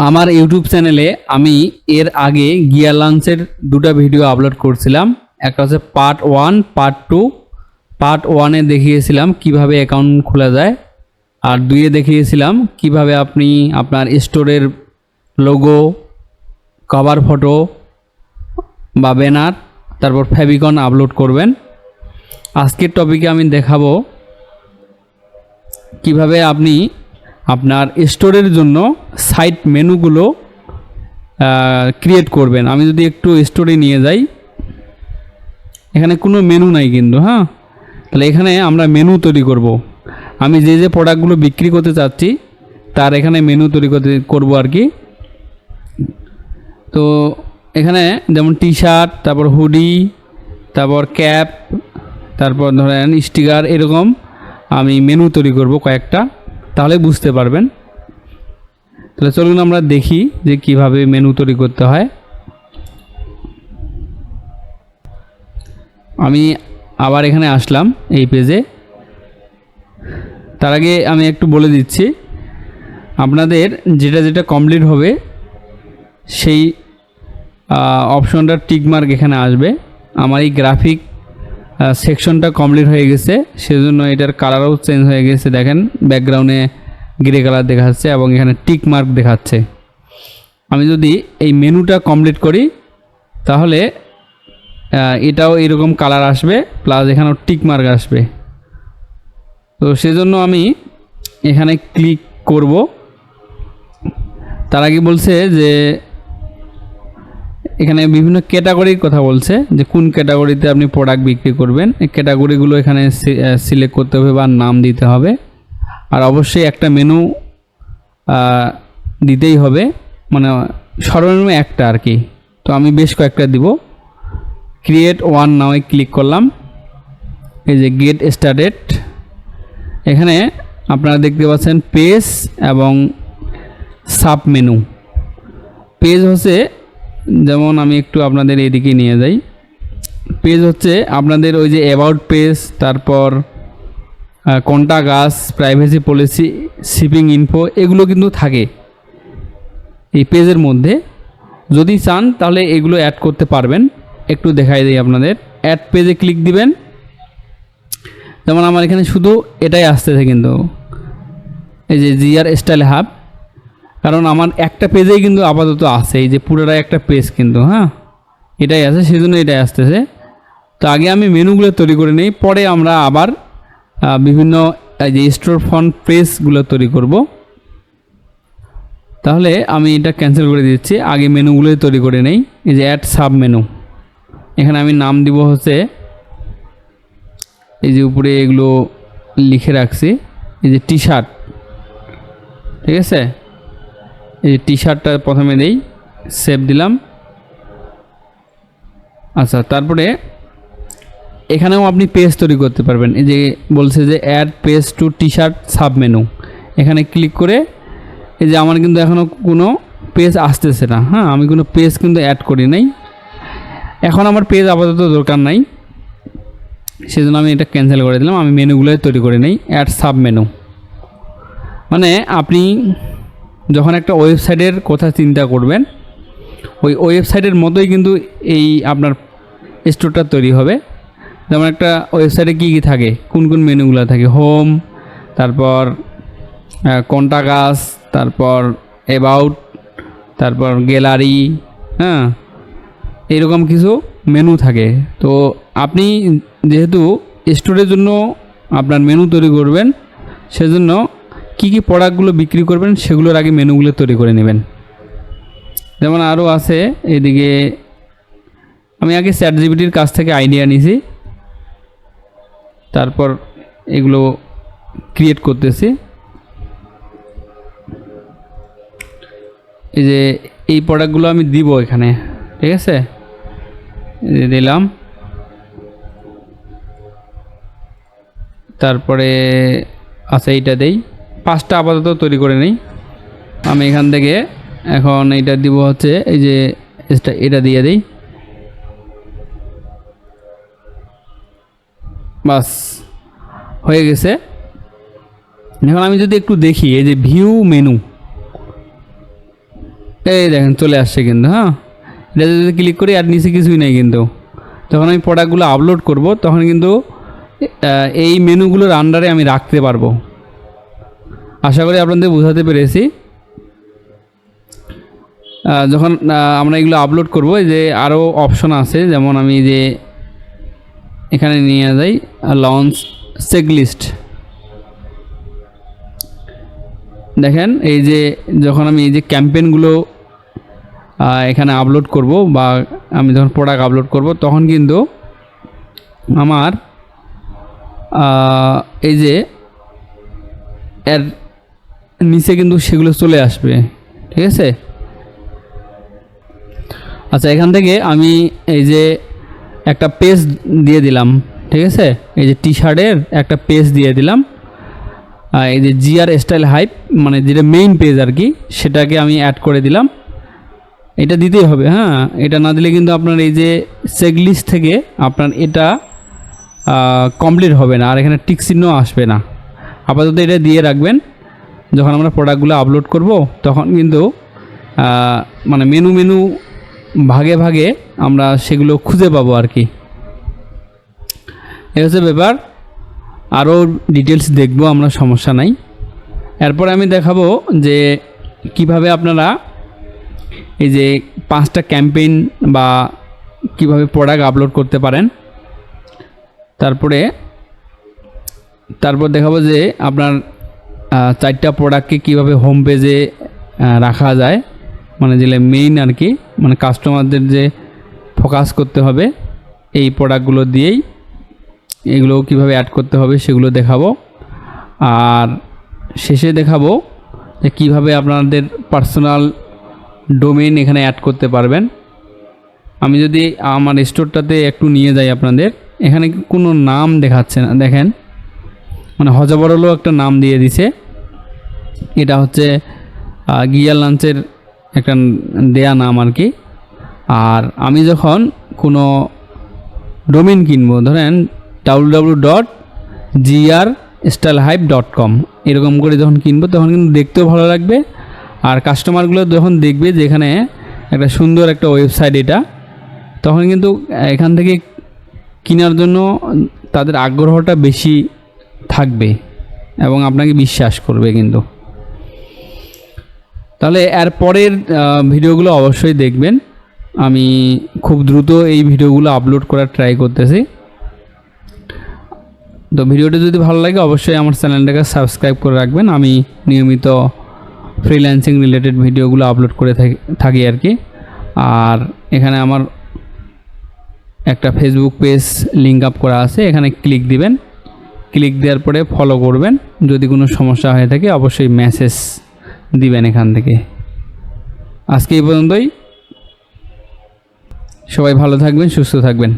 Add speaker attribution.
Speaker 1: আমার ইউটিউব চ্যানেলে আমি এর আগে গিয়ার লঞ্চের দুটো ভিডিও আপলোড করছিলাম। একটা হচ্ছে পার্ট 1, পার্ট 2। পার্ট 1-এ দেখিয়েছিলাম কিভাবে অ্যাকাউন্ট খোলা যায়, আর 2-এ দেখিয়েছিলাম কিভাবে আপনি আপনার স্টোরের লোগো, কভার ফটো বা ব্যানার, তারপর ফেভিকন আপলোড করবেন। আজকের টপিকে আমি দেখাবো কিভাবে আপনি আপনার স্টোরের জন্য সাইট মেনুগুলো ক্রিয়েট করবেন। আমি যদি একটু স্টোরে নিয়ে যাই, এখানে কোনো মেনু নাই কিন্তু, তাহলে এখানে আমরা মেনু তৈরি করব। আমি যে প্রোডাক্টগুলো বিক্রি করতে চাচ্ছি তার এখানে মেনু তৈরি করব আর কি। তো এখানে যেমন টি শার্ট, তারপর হুডি, তারপর ক্যাপ, তারপর ধরেন স্টিকার, এরকম আমি মেনু তৈরি করব কয়েকটা, তাহলে বুঝতে পারবেন। তাহলে চলুন আমরা দেখি যে কিভাবে মেনু তৈরি করতে হয়। আমি আবার এখানে আসলাম এই পেজে। তার আগে আমি একটু বলে দিচ্ছি, আপনাদের যেটা কমপ্লিট হবে সেই অপশনটার টিকমার্ক এখানে আসবে। আমার এই গ্রাফিক সেকশনটা কমপ্লিট হয়ে গেছে, সেজন্য এটার কালারও চেঞ্জ হয়ে গেছে। দেখেন ব্যাকগ্রাউন্ডে গ্রে কালার দেখাচ্ছে এবং এখানে টিক মার্ক দেখাচ্ছে। আমি যদি এই মেনুটা কমপ্লিট করি তাহলে এটাও এরকম কালার আসবে, প্লাস এখানেও টিক মার্ক আসবে। তো সেজন্য আমি এখানে ক্লিক করব। তার আগে বলছে যে এখানে বিভিন্ন ক্যাটাগরির কথা বলছে, যে কোন ক্যাটাগরিতে আপনি প্রোডাক্ট বিক্রি করবেন। এই ক্যাটাগরিগুলো এখানে সিলেক্ট করতে হবে বা নাম দিতে হবে। আর অবশ্যই একটা মেনু দিতেই হবে, মানে সর্বনিম্ন একটা আর কি। তো আমি বেশ কয়েকটা দিব। ক্রিয়েট ওয়ান নাও ক্লিক করলাম। এই যে গেট স্টার্টেড, এখানে আপনারা দেখতে পাচ্ছেন পেজ এবং সাব মেনু। পেজ হচ্ছে, যেমন আমি একটু আপনাদের এদিকে নিয়ে যাই। পেজ হচ্ছে আপনাদের ওই যে অ্যাবাউট পেজ, তারপর কন্টাক্ট আস, প্রাইভেসি পলিসি, শিপিং ইনফো, এগুলো কিন্তু থাকে এই পেজের মধ্যে। যদি চান তাহলে এগুলো অ্যাড করতে পারবেন। একটু দেখাই দিই আপনাদের। অ্যাড পেজে ক্লিক দিবেন। যেমন আমার এখানে শুধু এটাই আসতেছে কিন্তু, এই যে জিআর স্টাইল হাব, কারণ আমার একটা পেজেই কিন্তু আপাতত আছে, এই যে পুরোটাই একটা পেজ কিন্তু, এটাই আছে, সেজন্য এটাই আসতেছে। তো আগে আমি মেনুগুলো তৈরি করে নিই, পরে আমরা আবার বিভিন্ন যে স্টোর ফন্ট পেজগুলো তৈরি করব। তাহলে আমি এটা ক্যান্সেল করে দিচ্ছি, আগে মেনুগুলো তৈরি করে নেই। এই যে অ্যাড সাব মেনু, এখানে আমি নাম দিব হচ্ছে, এই যে উপরে এগুলো লিখে রাখছি, এই যে টি শার্ট, ঠিক আছে। এই যে টি শার্টটা প্রথমে দেই, সেভ দিলাম। আচ্ছা, তারপরে এখানেও আপনি পেজ তৈরি করতে পারবেন। এই যে বলছে যে add page to T shirt sub menu, এখানে ক্লিক করে, এই যে আমার কিন্তু এখনও কোনো পেজ আসতেছে না, আমি কোনো পেজ কিন্তু অ্যাড করি নাই। এখন আমার পেজ আপাতত দরকার নাই, সেজন্য আমি এটা ক্যান্সেল করে দিলাম। আমি মেনুগুলোই তৈরি করে নিই। অ্যাড সাব মেনু মানে আপনি যখন একটা ওয়েবসাইটের কথা চিন্তা করবেন, ওই ওয়েবসাইটের মতোই কিন্তু এই আপনার স্টোরটা তৈরি হবে। যেমন একটা ওয়েবসাইটে কী কী থাকে, কোন কোন মেনুগুলো থাকে, হোম, তারপর কন্টাক্ট আস, তারপর অ্যাবাউট, তারপর গ্যালারি, এরকম কিছু মেনু থাকে। তো আপনি যেহেতু স্টোরের জন্য আপনার মেনু তৈরি করবেন, সেজন্য কী কী প্রোডাক্টগুলো বিক্রি করবেন সেগুলোর আগে মেনুগুলো তৈরি করে নেবেন। যেমন আরও আছে, এদিকে আমি আগে চ্যাটজিপিটির কাছ থেকে আইডিয়া নিয়েছি, তারপর এগুলো ক্রিয়েট করতেছি। এই যে এই প্রোডাক্টগুলো আমি দিব এখানে, ঠিক আছে, দিলাম। তারপরে আচ্ছা, এইটা দেই, 5টা আপাতত তৈরি করে নেই আমি এখান থেকে। এখন এইটা দিব হচ্ছে, এই যে এটা দিয়ে দেই, বাস হয়ে গেছে। এখন আমি যদি একটু দেখি, এই যে ভিউ মেনু, এই দেখেন চলে আসছে কিন্তু। হ্যাঁ, এটা যদি ক্লিক করি আর নিচে কিছুই নেই কিন্তু। যখন আমি প্রোডাক্টগুলো আপলোড করব তখন কিন্তু এই মেনুগুলোর আন্ডারে আমি রাখতে পারবো। আশা করি আপনাদের বোঝাতে পেরেছি। যখন আমরা এগুলো আপলোড করব, এই যে আরও অপশন আছে, যেমন আমি যে এখানে নিয়ে যাই লঞ্চ চেকলিস্ট। দেখেন এই যে যখন আমি এই যে ক্যাম্পেইনগুলো এখানে আপলোড করব বা আমি যখন প্রোডাক্ট আপলোড করব তখন কিন্তু আমার এই যে এর নিচে কিন্তু সেগুলো চলে আসবে। ঠিক আছে। আচ্ছা, এখান থেকে আমি এই যে একটা পেজ দিয়ে দিলাম। ঠিক আছে, এই যে টি শার্টের একটা পেজ দিয়ে দিলাম। এই যে জিআর স্টাইল হাইপ মানে যেটা মেইন পেজ আর কি, সেটাকে আমি অ্যাড করে দিলাম। এটা দিতেই হবে। হ্যাঁ, এটা না দিলে কিন্তু আপনার এই যে চেকলিস্ট থেকে আপনার এটা কমপ্লিট হবে না, আর এখানে টিক চিহ্ন আসবে না। আপাতত এটা দিয়ে রাখবেন। যখন আমরা প্রোডাক্টগুলো আপলোড করব তখন কিন্তু মানে মেনু ভাগে ভাগে আমরা সেগুলো খুঁজে পাবো আর কি। এই হচ্ছে ব্যাপার। আরও ডিটেলস দেখব আমরা, সমস্যা নাই। এরপরে আমি দেখাবো যে কিভাবে আপনারা এই যে 5টা ক্যাম্পেইন বা কিভাবে প্রোডাক্ট আপলোড করতে পারেন। তারপর দেখাবো যে আপনার 4টা প্রোডাক্টকে কিভাবে হোম পেজে রাখা যায়, মানে যেগুলো মেইন আর কি, মানে কাস্টমারদের যে ফোকাস করতে হবে এই প্রোডাক্টগুলো দিয়েই, এগুলো কিভাবে অ্যাড করতে হবে সেগুলো দেখাবো। আর শেষে দেখাবো যে কীভাবে আপনাদের পার্সোনাল ডোমেইন এখানে অ্যাড করতে পারবেন। আমি যদি আমার স্টোরটাতে একটু নিয়ে যাই আপনাদের, এখানে কোনো নাম দেখাচ্ছে না। দেখেন, মানে হজাবরলও একটা নাম দিয়ে দিছে। এটা হচ্ছে গিয়ার লাঞ্চের একটা দেয়া নাম আর কি। আর আমি যখন কোনো ডোমেইন কিনবো, ধরেন www.grstylehype.com এরকম করে যখন কিনবো তখন কিন্তু দেখতেও ভালো লাগবে। আর কাস্টমারগুলো যখন দেখবে যে এখানে একটা সুন্দর একটা ওয়েবসাইট এটা, তখন কিন্তু এখান থেকে কেনার জন্য তাদের আগ্রহটা বেশি থাকবে এবং আপনাকে বিশ্বাস করবে কিন্তু। তাহলে এর পরের ভিডিওগুলো অবশ্যই দেখবেন। আমি খুব দ্রুত এই ভিডিওগুলো আপলোড করার ট্রাই করতেছি। তো ভিডিওটি যদি ভালো লাগে অবশ্যই আমার চ্যানেলটাকে সাবস্ক্রাইব করে রাখবেন। আমি নিয়মিত ফ্রিল্যান্সিং রিলেটেড ভিডিওগুলো আপলোড করে থাকি আর কি। আর এখানে আমার একটা ফেসবুক পেজ লিঙ্ক আপ করা আছে, এখানে ক্লিক দিবেন। ক্লিক দেওয়ার পরে ফলো করবেন। যদি কোনো সমস্যা হয়ে থাকে অবশ্যই মেসেজ দিবেন এখান থেকে। আজকে এই পর্যন্তই। সবাই ভালো থাকবেন, সুস্থ থাকবেন।